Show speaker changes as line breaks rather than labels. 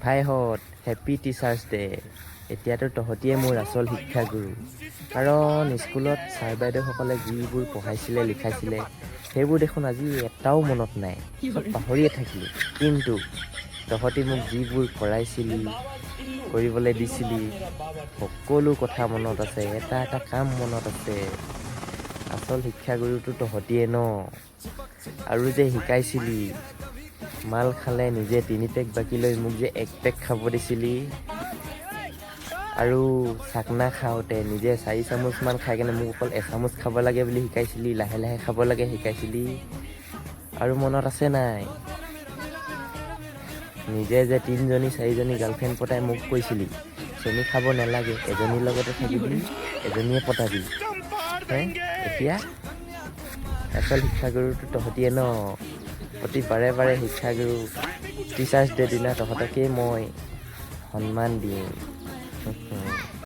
ভাইহঁত happy teachers day. এতিয়াতো তহঁতিয়ে মোৰ আচল শিক্ষাগুৰু, কাৰণ স্কুলত ছাৰ বাইদেউসকলে যিবোৰ পঢ়াইছিলে লিখাইছিলে সেইবোৰ দেখোন আজি এটাও মনত নাই, চব পাহৰিয়ে থাকিলোঁ। কিন্তু তহঁতি মোক যিবোৰ কৰাইছিলি, কৰিবলৈ দিছিলি, সকলো কথা মনত আছে, এটা এটা কাম মনত আছে। আচল শিক্ষাগুৰুটো তহঁতিয়ে ন। আৰু যে শিকাইছিলি মাল খালে নিজে 3 পেক বাকি লৈ মোক যে 1 পেক খাব দিছিলি, আৰু চাকনা খাওঁতে নিজে 4 চামুচমান খাই কেনে মোক অকল এচামুচ খাব লাগে বুলি শিকাইছিলি, লাহে লাহে খাব লাগে শিকাইছিলি। আৰু মনত আছে নাই নিজে যে 3জনী 4জনী গাৰ্লফ্ৰেণ্ড পতাই মোক কৈছিলি চেনি খাব নালাগে, এজনীৰ লগতে থাকিবি, এজনীয়ে পতাবি। এতিয়া আচল শিক্ষাগুৰুটো তহঁতিয়ে ন। প্ৰতি বাৰে বাৰে শিক্ষাগুৰু টিচাৰ্ছ ডে দিনা তহঁতকেই মই সন্মান দিওঁ।